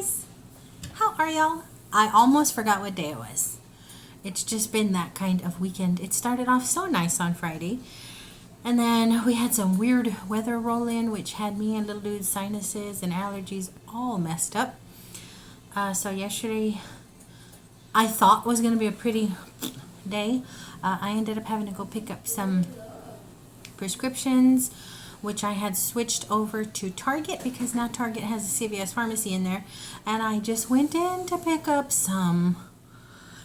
guys, how are y'all? I almost forgot what day it was. It's just been that kind of weekend. It started off so nice on Friday, and then we had some weird weather roll in, which had me and little dude's sinuses and allergies all messed up. So yesterday I thought was going to be a pretty day. I ended up having to go pick up some prescriptions, which I had switched over to Target because now Target has a CVS pharmacy in there. And I just went in to pick up some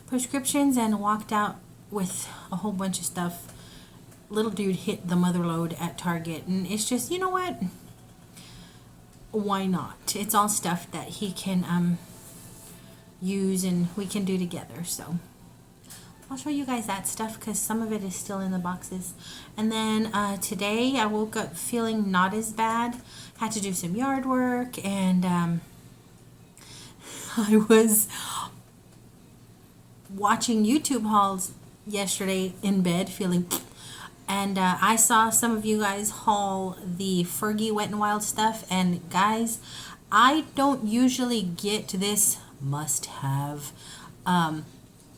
prescriptions and walked out with a whole bunch of stuff. Little dude hit the mother load at Target, and it's just, you know what? Why not? It's all stuff that he can use and we can do together. So I'll show you guys that stuff because some of it is still in the boxes. And then today I woke up feeling not as bad. Had to do some yard work, and I was watching YouTube hauls yesterday in bed feeling, and I saw some of you guys haul the Fergie Wet N Wild stuff, and guys, I don't usually get this must-have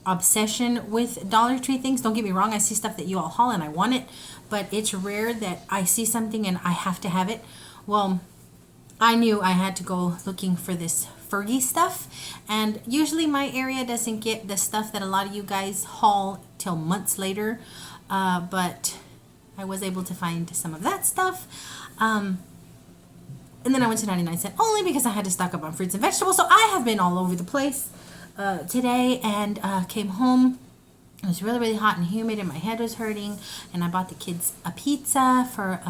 obsession with Dollar Tree things. Don't get me wrong, I see stuff that you all haul and I want it, but it's rare that I see something and I have to have it. Well, I knew I had to go looking for this Fergie stuff, and usually my area doesn't get the stuff that a lot of you guys haul till months later, but I was able to find some of that stuff. And then I went to 99 cent only because I had to stock up on fruits and vegetables. So I have been all over the place today, and came home. It was really, really hot and humid, and my head was hurting. And I bought the kids a pizza for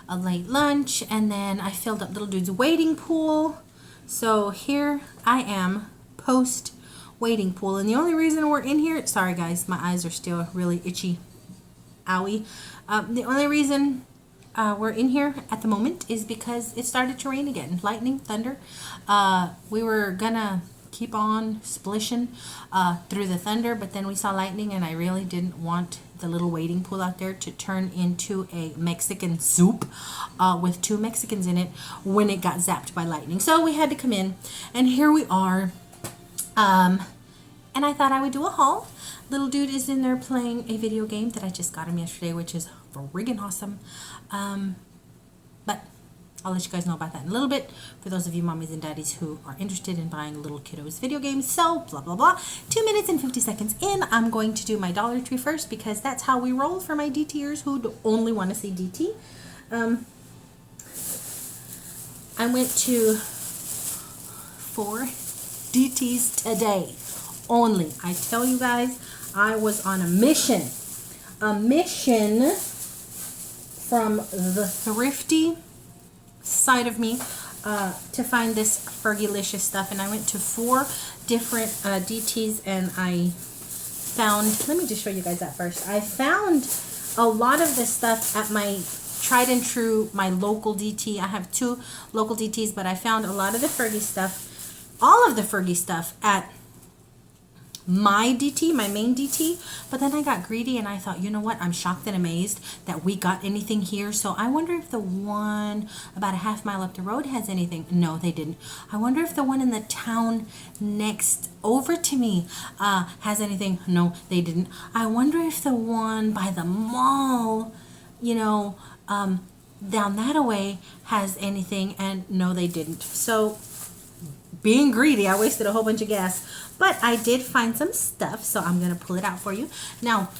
a late lunch, and then I filled up little dude's wading pool. So here I am, post wading pool, and the only reason we're in here, sorry guys, my eyes are still really itchy, owie. The only reason we're in here at the moment is because it started to rain again. Lightning, thunder. We were gonna keep on splishing through the thunder, but then we saw lightning, and I really didn't want the little wading pool out there to turn into a Mexican soup with 2 Mexicans in it when it got zapped by lightning. So we had to come in, and here we are. And I thought I would do a haul. Little dude is in there playing a video game that I just got him yesterday, which is friggin' awesome. But I'll let you guys know about that in a little bit for those of you mommies and daddies who are interested in buying little kiddos video games. So blah blah blah. 2 minutes and 50 seconds in, I'm going to do my Dollar Tree first because that's how we roll for my DTers who only want to see DT. I went to 4 DTs today only. I tell you guys, I was on a mission from the thrifty side of me to find this Fergie-licious stuff, and I went to 4 different DTs, and I found, let me just show you guys that first. I found a lot of the stuff at my tried and true, my local DT. I have 2 local DTs, but I found a lot of the Fergie stuff, all of the Fergie stuff at my DT, my main DT. But then I got greedy and I thought, you know what, I'm shocked and amazed that we got anything here. So I wonder if the one about a half mile up the road has anything. No, they didn't. I wonder if the one in the town next over to me has anything. No, they didn't. I wonder if the one by the mall, you know, down that away has anything, and no, they didn't. So being greedy, I wasted a whole bunch of gas. But I did find some stuff, so I'm going to pull it out for you. Now,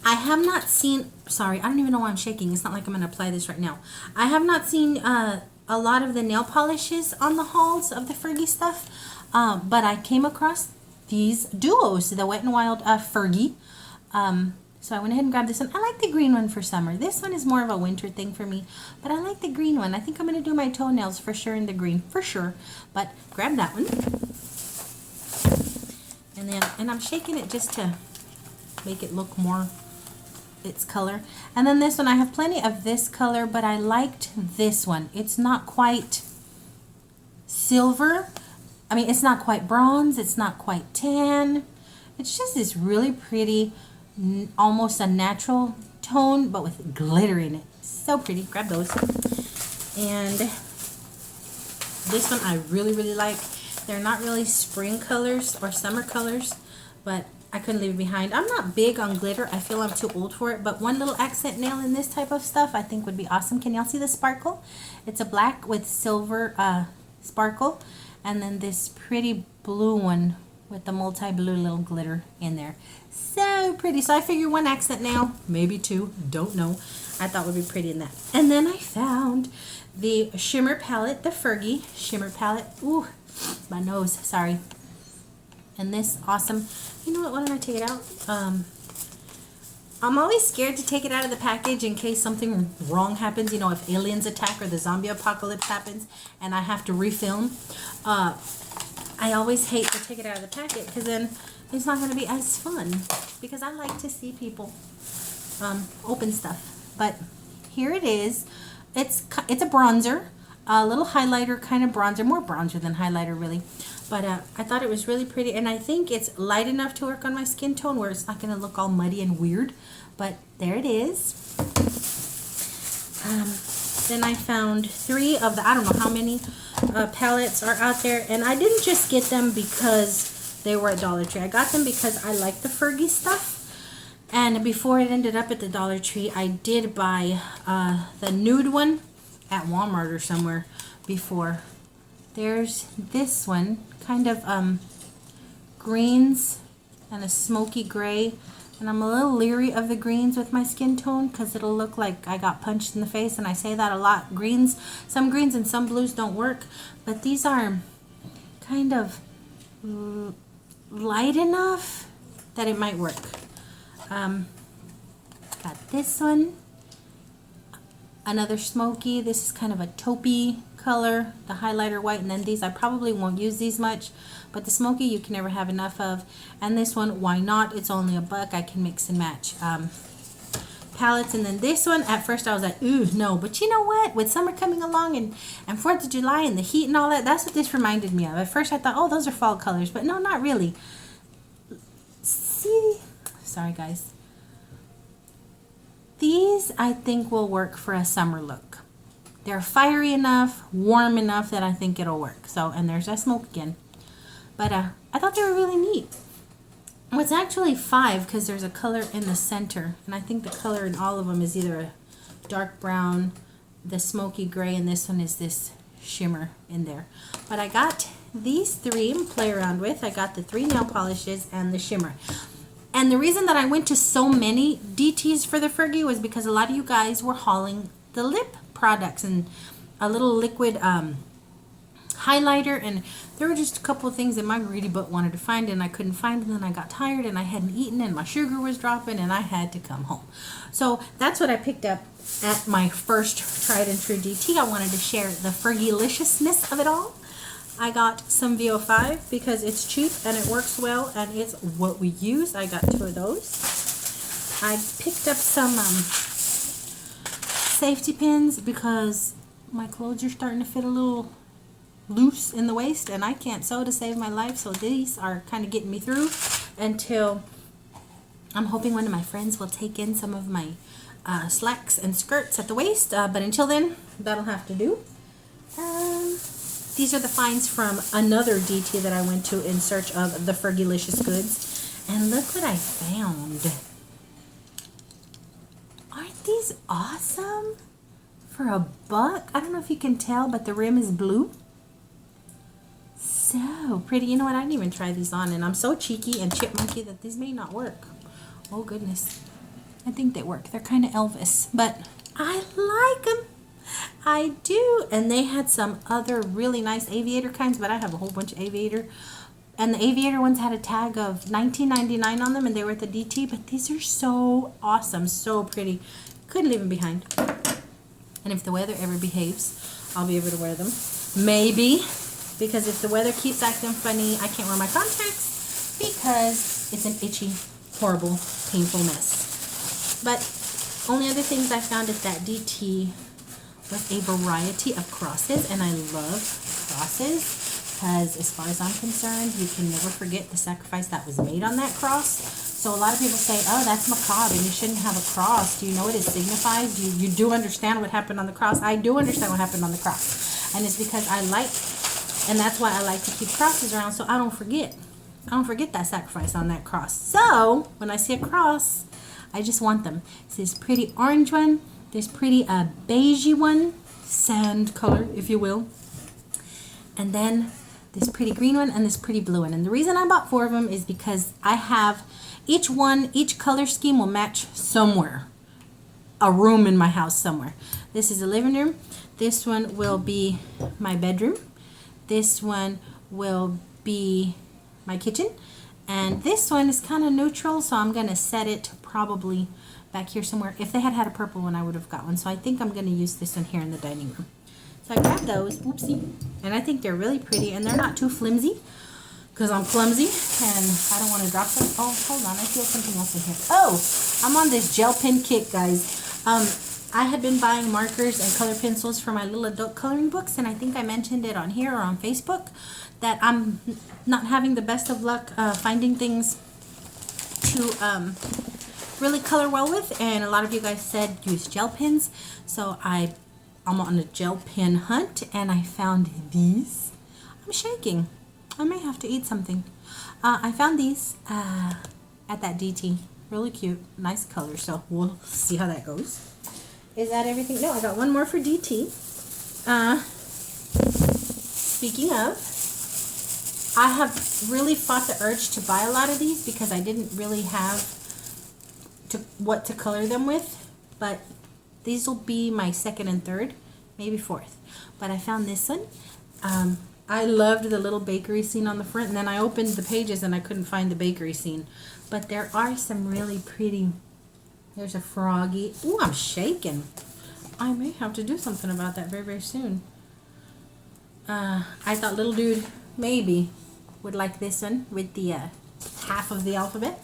I have not seen, sorry, I don't even know why I'm shaking. It's not like I'm going to apply this right now. I have not seen a lot of the nail polishes on the hauls of the Fergie stuff, but I came across these duos, the Wet N Wild Fergie. So I went ahead and grabbed this one. I like the green one for summer. This one is more of a winter thing for me, but I like the green one. I think I'm going to do my toenails for sure in the green, for sure. But grab that one. And I'm shaking it just to make it look more its color. And then this one, I have plenty of this color, but I liked this one. It's not quite silver. I mean, it's not quite bronze. It's not quite tan. It's just this really pretty, almost a natural tone, but with glitter in it. So pretty. Grab those. And This one I really like. They're not really spring colors or summer colors, but I couldn't leave it behind. I'm not big on glitter. I feel I'm too old for it, but one little accent nail in this type of stuff I think would be awesome. Can y'all see the sparkle? It's a black with silver sparkle, and then this pretty blue one with the multi-blue little glitter in there. So pretty. So I figure one accent nail, maybe two, don't know. I thought would be pretty in that. And then I found the shimmer palette, the Fergie shimmer palette. Ooh, my nose, sorry. And this awesome, you know what, why don't I take it out? I'm always scared to take it out of the package in case something wrong happens, you know, if aliens attack or the zombie apocalypse happens and I have to refilm. I always hate to take it out of the packet because then it's not going to be as fun, because I like to see people open stuff. But here it is. It's a bronzer, a little highlighter kind of bronzer, more bronzer than highlighter really. But I thought it was really pretty, and I think it's light enough to work on my skin tone where it's not going to look all muddy and weird. But there it is. Then I found 3 of the, I don't know how many palettes are out there, and I didn't just get them because they were at Dollar Tree. I got them because I like the Fergie stuff. And before it ended up at the Dollar Tree, I did buy the nude one at Walmart or somewhere before. There's this one, kind of greens and a smoky gray. And I'm a little leery of the greens with my skin tone because it'll look like I got punched in the face. And I say that a lot. Greens, some greens and some blues don't work. But these are kind of light enough that it might work. Got this one. Another smoky. This is kind of a taupey color, the highlighter white, and then these I probably won't use these much, but the smoky you can never have enough of. And this one, why not? It's only $1. I can mix and match palettes. And then this one, at first I was like, ooh, no, but you know what, with summer coming along and 4th of July and the heat and all that, that's what this reminded me of. At first I thought, oh, those are fall colors, but no, not really. See, sorry guys, these I think will work for a summer look. They're fiery enough, warm enough that I think it'll work. So, and there's that smoke again. But I thought they were really neat. Well, it's actually 5 because there's a color in the center. And I think the color in all of them is either a dark brown, the smoky gray, and this one is this shimmer in there. But I got these 3 to play around with. I got the 3 nail polishes and the shimmer. And the reason that I went to so many DTs for the Fergie was because a lot of you guys were hauling the lip products and a little liquid highlighter, and there were just a couple of things that my greedy butt wanted to find and I couldn't find, and then I got tired and I hadn't eaten and my sugar was dropping and I had to come home. So that's what I picked up at my first tried and true DT. I wanted to share the Fergie-liciousness of it all. I got some VO5 because it's cheap and it works well and it's what we use. I got 2 of those. I picked up some safety pins because my clothes are starting to fit a little loose in the waist and I can't sew to save my life, so these are kind of getting me through until I'm hoping one of my friends will take in some of my slacks and skirts at the waist, but until then that'll have to do. These are the finds from another DT that I went to in search of the Fergie-licious goods, and look what I found. Aren't these awesome? For $1. I don't know if you can tell, but the rim is blue. So pretty. You know what? I didn't even try these on, and I'm so cheeky and chipmunky that these may not work. Oh goodness. I think they work. They're kind of Elvis, but I like them. I do. And they had some other really nice aviator kinds, but I have a whole bunch of aviator. And the aviator ones had a tag of $19.99 on them, and they were at the DT. But these are so awesome, so pretty. Couldn't leave them behind. And if the weather ever behaves, I'll be able to wear them. Maybe, because if the weather keeps acting funny, I can't wear my contacts because it's an itchy, horrible, painful mess. But only other things I found at that DT was a variety of crosses, and I love crosses. Because as far as I'm concerned, you can never forget the sacrifice that was made on that cross. So a lot of people say, oh, that's macabre and you shouldn't have a cross. Do you know what it signifies? You do understand what happened on the cross? I do understand what happened on the cross. And it's because I like And that's why I like to keep crosses around so I don't forget. I don't forget that sacrifice on that cross. So when I see a cross, I just want them. It's this pretty orange one, this pretty beigey one, sand color, if you will. And then this pretty green one and this pretty blue one. And the reason I bought 4 of them is because I have each color scheme will match somewhere. A room in my house somewhere. This is a living room. This one will be my bedroom. This one will be my kitchen. And this one is kind of neutral, so I'm going to set it probably back here somewhere. If they had had a purple one, I would have got one. So I think I'm going to use this one here in the dining room. So I grabbed those, oopsie, and I think they're really pretty, and they're not too flimsy, because I'm clumsy, and I don't want to drop them. Oh, hold on, I feel something else in here. Oh, I'm on this gel pen kick, guys. I had been buying markers and color pencils for my little adult coloring books, and I think I mentioned it on here or on Facebook, that I'm not having the best of luck finding things to really color well with, and a lot of you guys said use gel pens, so I'm on a gel pen hunt, and I found these. I'm shaking. I may have to eat something. I found these at that DT. Really cute. Nice color, so we'll see how that goes. Is that everything? No, I got one more for DT. Speaking of, I have really fought the urge to buy a lot of these because I didn't really have what to color them with, but these will be my second and third, maybe fourth. But I found this one. I loved the little bakery scene on the front, and then I opened the pages and I couldn't find the bakery scene. But there are some really pretty. There's a froggy. Ooh, I'm shaking. I may have to do something about that very, very soon. I thought little dude maybe would like this one with the half of the alphabet.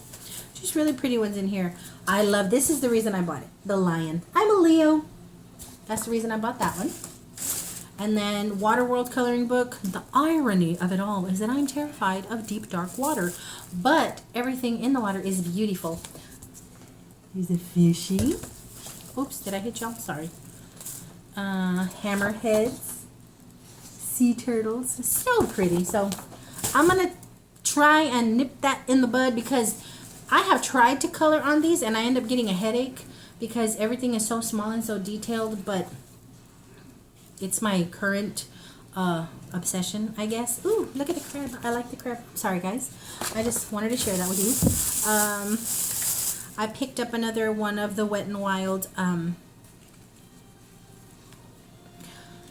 Just really pretty ones in here. I love, this is the reason I bought it. The lion. I'm a Leo. That's the reason I bought that one. And then Waterworld coloring book. The irony of it all is that I'm terrified of deep, dark water. But everything in the water is beautiful. Here's a fishy. Oops, did I hit y'all? Sorry. Hammerheads. Sea turtles. So pretty. So I'm going to try and nip that in the bud because I have tried to color on these and I end up getting a headache because everything is so small and so detailed, but it's my current obsession, I guess. Ooh, look at the crab. I like the crab. Sorry, guys. I just wanted to share that with you. I picked up another one of the Wet N Wild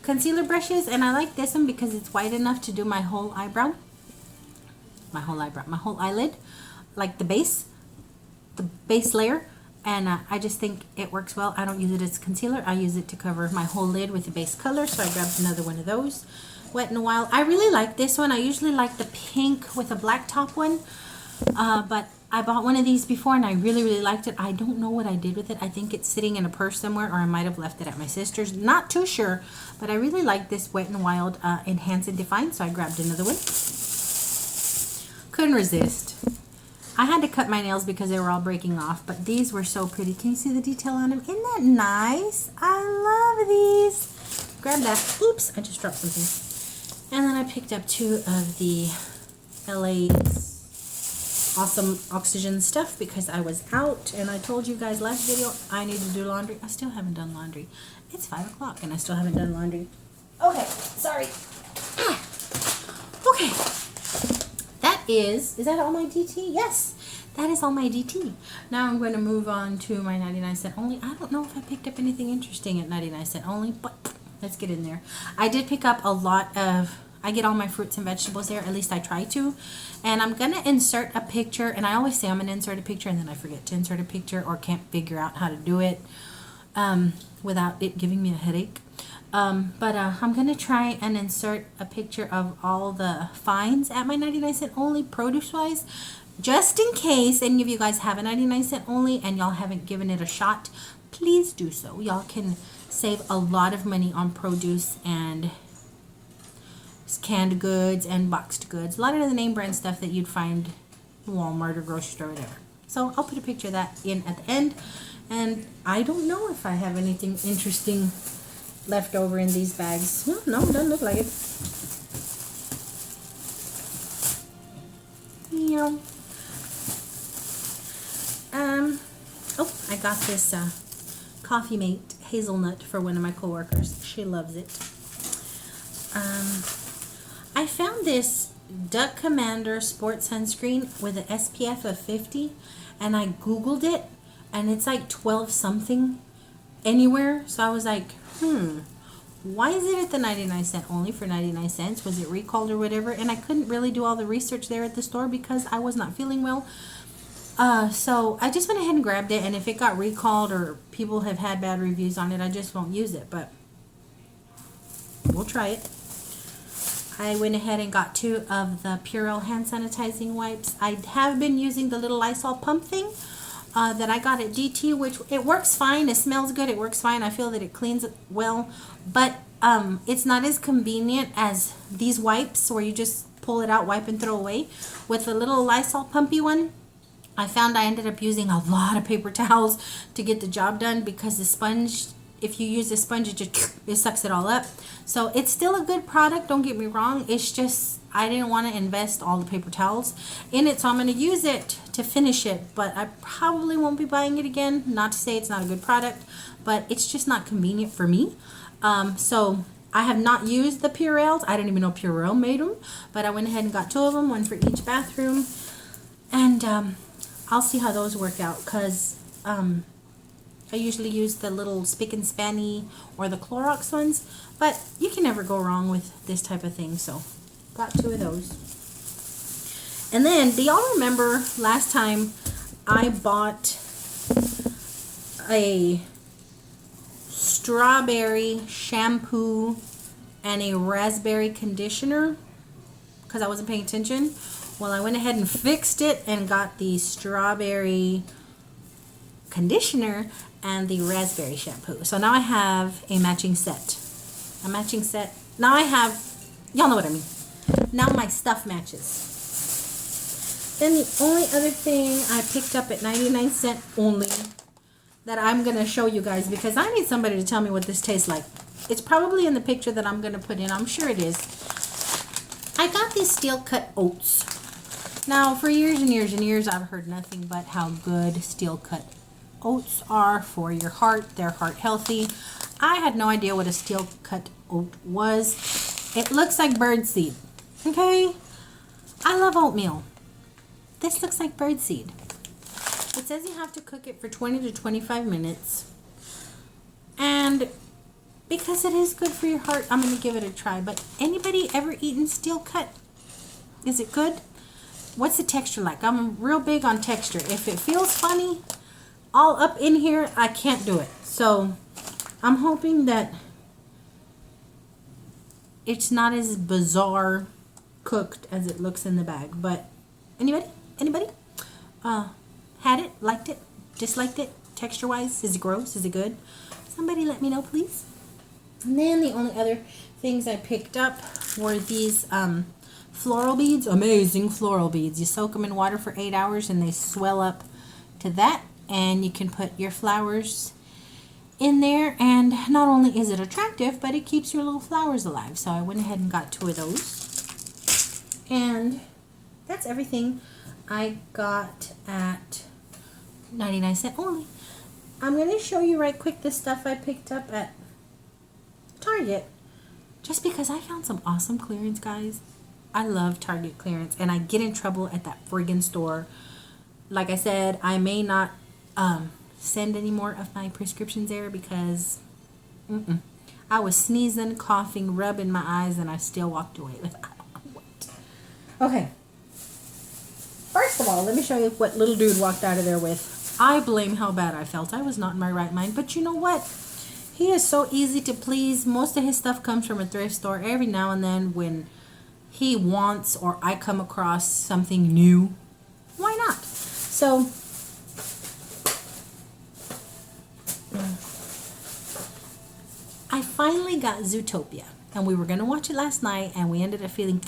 concealer brushes, and I like this one because it's wide enough to do my whole eyebrow. My whole eyelid, like the base layer. And I just think it works well. I don't use it as concealer. I use it to cover my whole lid with the base color. So I grabbed another one of those. Wet n Wild. I really like this one. I usually like the pink with a black top one. But I bought one of these before and I really, really liked it. I don't know what I did with it. I think it's sitting in a purse somewhere, or I might have left it at my sister's. Not too sure. But I really like this Wet n Wild Enhance and Define. So I grabbed another one. Couldn't resist. I had to cut my nails because they were all breaking off, but these were so pretty. Can you see the detail on them? Isn't that nice? I love these. Grab that. Oops, I just dropped something. And then I picked up 2 of the LA's Awesome Oxygen stuff because I was out, and I told you guys last video I need to do laundry. I still haven't done laundry. It's 5 o'clock and I still haven't done laundry. Okay, sorry. Okay. Is that all my DT? Yes, that is all my DT. Now I'm going to move on to my 99-cent only. I don't know if I picked up anything interesting at 99-cent only, but let's get in there. I did pick up a lot of, I get all my fruits and vegetables there, at least I try to. And I'm going to insert a picture, and I always say I'm going to insert a picture, and then I forget to insert a picture or can't figure out how to do it without it giving me a headache. But I'm going to try and insert a picture of all the finds at my 99-cent only produce-wise, just in case any of you guys have a 99-cent only and y'all haven't given it a shot. Please do so. Y'all can save a lot of money on produce and canned goods and boxed goods. A lot of the name brand stuff that you'd find in Walmart or grocery store or whatever. So I'll put a picture of that in at the end. And I don't know if I have anything interesting left over in these bags. No, doesn't look like it. Meow. Oh, I got this Coffee Mate hazelnut for one of my coworkers. She loves it. I found this Duck Commander Sport Sunscreen with an SPF of 50, and I Googled it, and it's like 12 something anywhere. So I was like, why is it at the 99-cent only for 99 cents? Was it recalled or whatever? And I couldn't really do all the research there at the store because I was not feeling well. So I just went ahead and grabbed it, and if it got recalled or people have had bad reviews on it, I just won't use it, but we'll try it. I went ahead and got 2 of the Purell hand sanitizing wipes. I have been using the little Lysol pump thing that I got at DT, which it works fine. It smells good. It works fine. I feel that it cleans it well, but it's not as convenient as these wipes where you just pull it out, wipe and throw away. With the little Lysol pumpy one, I found I ended up using a lot of paper towels to get the job done because the sponge, if you use the sponge, it sucks it all up. So it's still a good product, don't get me wrong. It's just I didn't want to invest all the paper towels in it, so I'm going to use it to finish it, but I probably won't be buying it again. Not to say it's not a good product, but it's just not convenient for me. So I have not used the Purells. I didn't even know Purell made them, but I went ahead and got 2 of them, one for each bathroom, and I'll see how those work out, because I usually use the little Spick and Spanny or the Clorox ones, but you can never go wrong with this type of thing, so got 2 of those. And then, do y'all remember last time I bought a strawberry shampoo and a raspberry conditioner because I wasn't paying attention? Well, I went ahead and fixed it and got the strawberry conditioner and the raspberry shampoo. So now I have a matching set. Now I have, y'all know what I mean. Now my stuff matches. Then the only other thing I picked up at 99-cent only that I'm going to show you guys, because I need somebody to tell me what this tastes like. It's probably in the picture that I'm going to put in. I'm sure it is. I got these steel cut oats. Now, for years and years and years, I've heard nothing but how good steel cut oats are for your heart. They're heart healthy. I had no idea what a steel cut oat was. It looks like birdseed. Okay? I love oatmeal. This looks like birdseed. It says you have to cook it for 20 to 25 minutes. And because it is good for your heart, I'm going to give it a try. But anybody ever eaten steel cut? Is it good? What's the texture like? I'm real big on texture. If it feels funny, all up in here, I can't do it. So I'm hoping that it's not as bizarre cooked as it looks in the bag. But anybody? Had it, liked it, disliked it, texture wise? Is it gross? Is it good? Somebody let me know, please. And then the only other things I picked up were these floral beads. Amazing floral beads. You soak them in water for 8 hours and they swell up to that, and you can put your flowers in there, and not only is it attractive, but it keeps your little flowers alive. So I went ahead and got 2 of those, and that's everything I got at 99-cent only. I'm going to show you right quick the stuff I picked up at Target, just because I found some awesome clearance, guys. I love Target clearance, and I get in trouble at that friggin' store. Like I said, I may not send any more of my prescriptions there because I was sneezing, coughing, rubbing my eyes, and I still walked away with I don't know what. Okay. First of all, let me show you what little dude walked out of there with. I blame how bad I felt. I was not in my right mind, but you know what? He is so easy to please. Most of his stuff comes from a thrift store. Every now and then when he wants or I come across something new, why not? So I finally got Zootopia, and we were going to watch it last night, and we ended up feeling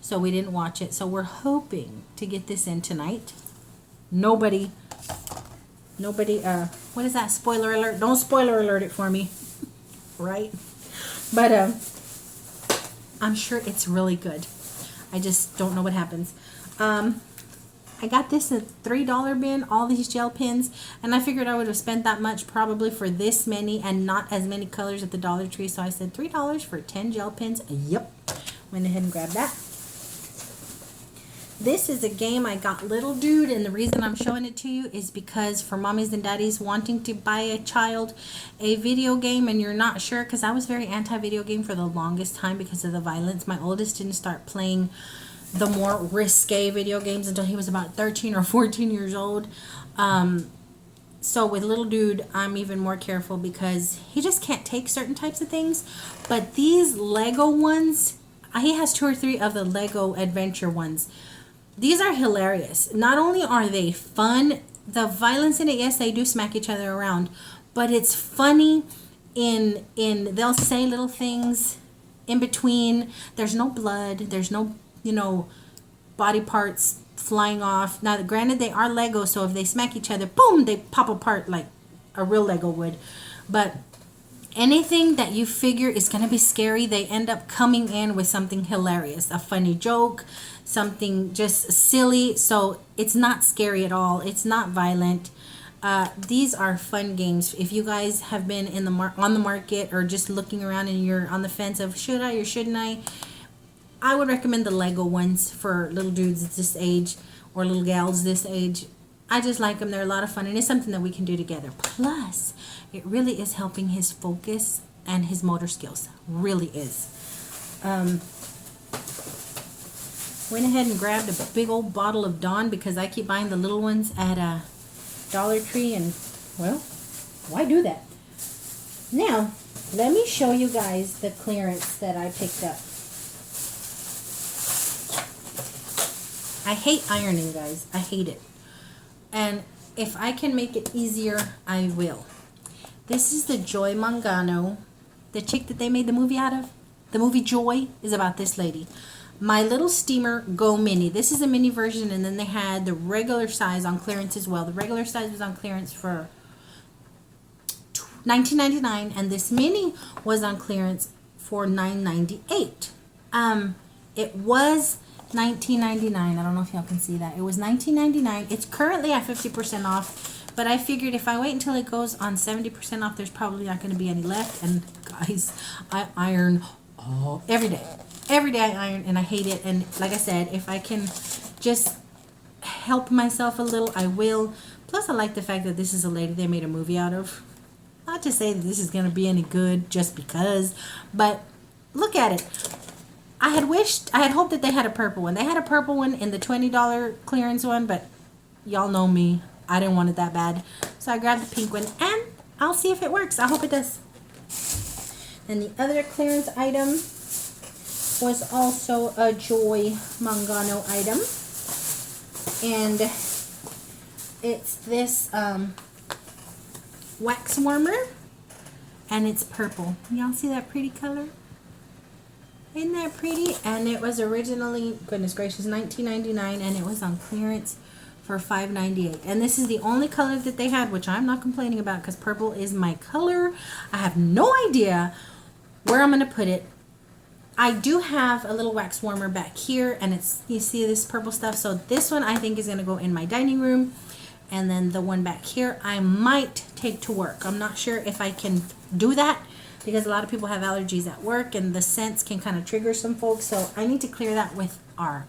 so we didn't watch it. So we're hoping to get this in tonight. Nobody, what is that? Spoiler alert. Don't spoiler alert it for me. Right? But I'm sure it's really good. I just don't know what happens. I got this at $3 bin, all these gel pens, and I figured I would have spent that much probably for this many and not as many colors at the Dollar Tree. So I said $3 for 10 gel pens. Yep. Went ahead and grabbed that. This is a game I got Little Dude, and the reason I'm showing it to you is because for mommies and daddies wanting to buy a child a video game and you're not sure, because I was very anti-video game for the longest time because of the violence. My oldest didn't start playing the more risque video games until he was about 13 or 14 years old. So with Little Dude, I'm even more careful because he just can't take certain types of things. But these Lego ones, he has 2 or 3 of the Lego adventure ones. These are hilarious. Not only are they fun, the violence in it, yes, they do smack each other around, but it's funny in they'll say little things in between. There's no blood, there's no, you know, body parts flying off. Now, granted, they are Lego, so if they smack each other, boom, they pop apart like a real Lego would. But anything that you figure is going to be scary, they end up coming in with something hilarious, a funny joke, something just silly. So it's not scary at all. It's not violent. These are fun games. If you guys have been in the on the market or just looking around and you're on the fence of should I or shouldn't I would recommend the Lego ones for little dudes this age or little gals this age. I just like them. They're a lot of fun, and it's something that we can do together. Plus, it really is helping his focus and his motor skills. Really is. Went ahead and grabbed a big old bottle of Dawn because I keep buying the little ones at a Dollar Tree, and well, why do that? Now, let me show you guys the clearance that I picked up. I hate ironing, guys. I hate it. And if I can make it easier, I will. This is the Joy Mangano, the chick that they made the movie out of. The movie Joy is about this lady. My Little Steamer Go Mini. This is a mini version, and then they had the regular size on clearance as well. The regular size was on clearance for $19.99, and this mini was on clearance for $9.98. It was $19.99. I don't know if y'all can see that. It was $19.99. It's currently at 50% off, but I figured if I wait until it goes on 70% off, there's probably not going to be any left. And guys, I iron every day. Every day I iron, and I hate it. And like I said, if I can just help myself a little, I will. Plus, I like the fact that this is a lady they made a movie out of. Not to say that this is going to be any good just because, but look at it. I had hoped that they had a purple one. They had a purple one in the $20 clearance one, but y'all know me. I didn't want it that bad. So I grabbed the pink one, and I'll see if it works. I hope it does. And the other clearance item was also a Joy Mangano item. And it's this wax warmer, and it's purple. Y'all see that pretty color? Isn't that pretty? And it was originally, goodness gracious, $19.99, and it was on clearance for $5.98. And this is the only color that they had, which I'm not complaining about because purple is my color. I have no idea where I'm going to put it. I do have a little wax warmer back here, and it's, you see this purple stuff. So this one I think is going to go in my dining room, and then the one back here I might take to work. I'm not sure if I can do that, because a lot of people have allergies at work and the scents can kind of trigger some folks. So I need to clear that with our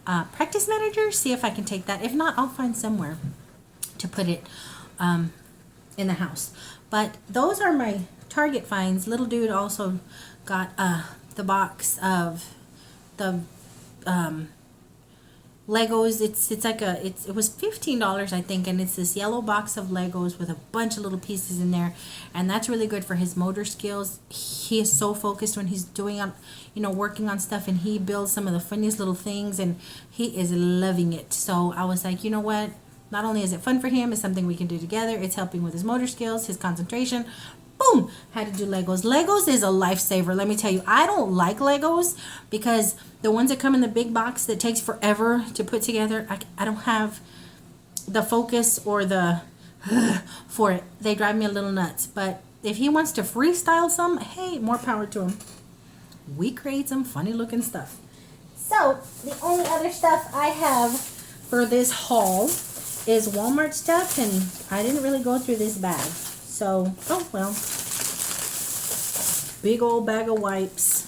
practice manager, see if I can take that. If not, I'll find somewhere to put it in the house. But those are my Target finds. Little dude also got the box of the Legos. It's like it was $15 I think, and it's this yellow box of Legos with a bunch of little pieces in there, and that's really good for his motor skills. He is so focused when he's doing working on stuff, and he builds some of the funniest little things, and he is loving it. So I was like, you know what, not only is it fun for him, it's something we can do together. It's helping with his motor skills, his concentration. Boom! Had to do Legos. Legos is a lifesaver. Let me tell you, I don't like Legos because the ones that come in the big box that takes forever to put together, I don't have the focus or the for it. They drive me a little nuts. But if he wants to freestyle some, hey, more power to him. We create some funny looking stuff. So the only other stuff I have for this haul is Walmart stuff, and I didn't really go through this bag. So, oh well. Big old bag of wipes.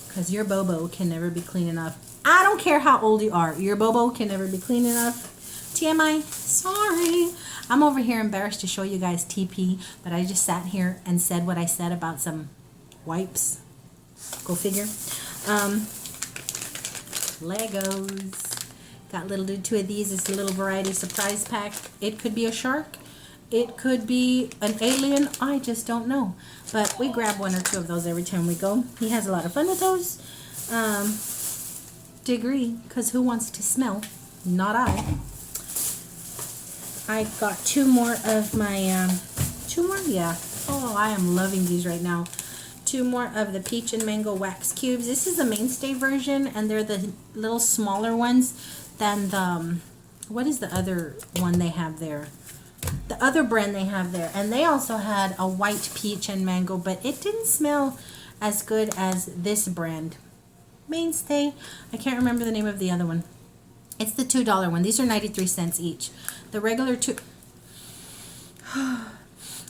Because your Bobo can never be clean enough. I don't care how old you are. Your Bobo can never be clean enough. TMI, sorry. I'm over here embarrassed to show you guys TP, but I just sat here and said what I said about some wipes. Go figure. Legos. Got a little two of these. It's a little variety surprise pack. It could be a shark. It could be an alien. I just don't know. But we grab one or two of those every time we go. He has a lot of fun with those. Degree, because who wants to smell? Not I. I got two more of my, two more? Yeah. Oh, I am loving these right now. Two more of the peach and mango wax cubes. This is the mainstay version, and they're the little smaller ones than the, what is the other one they have there? The other brand they have there. And they also had a white peach and mango, but it didn't smell as good as this brand. Mainstay. I can't remember the name of the other one. It's the $2 one. These are 93 cents each. The regular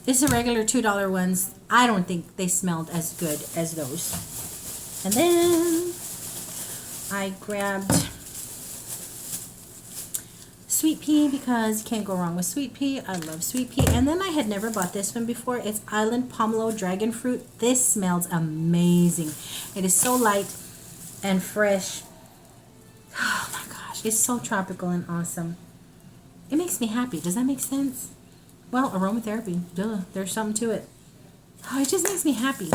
it's the regular $2 ones. I don't think they smelled as good as those. And then I grabbed sweet pea because you can't go wrong with sweet pea. I love sweet pea. And then I had never bought this one before. It's Island Pomelo Dragon Fruit. This smells amazing. It is so light and fresh. Oh my gosh, it's so tropical and awesome. It makes me happy. Does that make sense? Well, aromatherapy. Duh, there's something to it. Oh, it just makes me happy.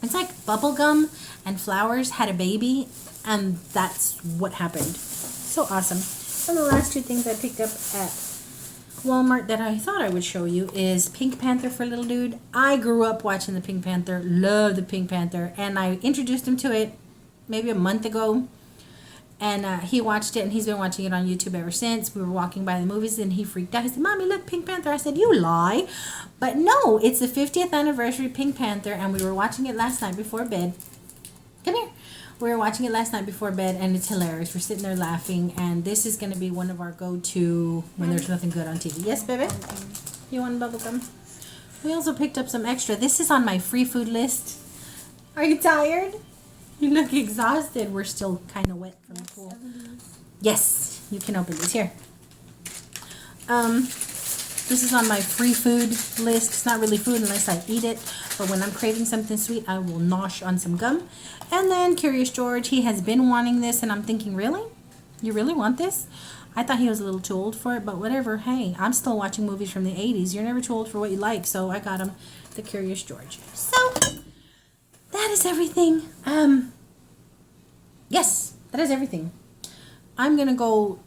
It's like bubblegum and flowers had a baby, and that's what happened. So awesome. And the last two things I picked up at Walmart that I thought I would show you is Pink Panther for little dude. I grew up watching the Pink Panther, loved the Pink Panther, and I introduced him to it maybe a month ago. And he watched it, and he's been watching it on YouTube ever since. We were walking by the movies, and he freaked out. He said, "Mommy, look, Pink Panther." I said, "You lie." But no, it's the 50th anniversary Pink Panther, and we were watching it last night before bed. Come here. We were watching it last night before bed, and it's hilarious. We're sitting there laughing, and this is going to be one of our go-to when there's nothing good on TV. Yes, baby? You want bubblegum? We also picked up some extra. This is on my free food list. Are you tired? You look exhausted. We're still kind of wet from the pool. Yes, you can open this here. This is on my free food list. It's not really food unless I eat it. But when I'm craving something sweet, I will nosh on some gum. And then Curious George, he has been wanting this, and I'm thinking, really? You really want this? I thought he was a little too old for it, but whatever. Hey, I'm still watching movies from the 80s. You're never too old for what you like, so I got him the Curious George. So that is everything. Yes, that is everything. I'm going to go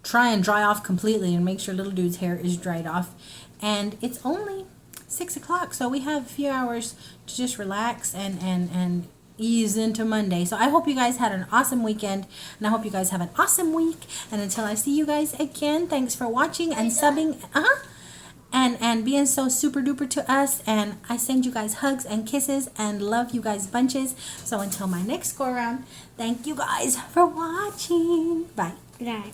try and dry off completely and make sure little dude's hair is dried off. And it's only 6 o'clock, so we have a few hours to just relax and ease into Monday. So I hope you guys had an awesome weekend, and I hope you guys have an awesome week. And until I see you guys again, thanks for watching and subbing. And being so super duper to us, and I send you guys hugs and kisses and love you guys bunches. So until my next go around, thank you guys for watching. Bye. Good night.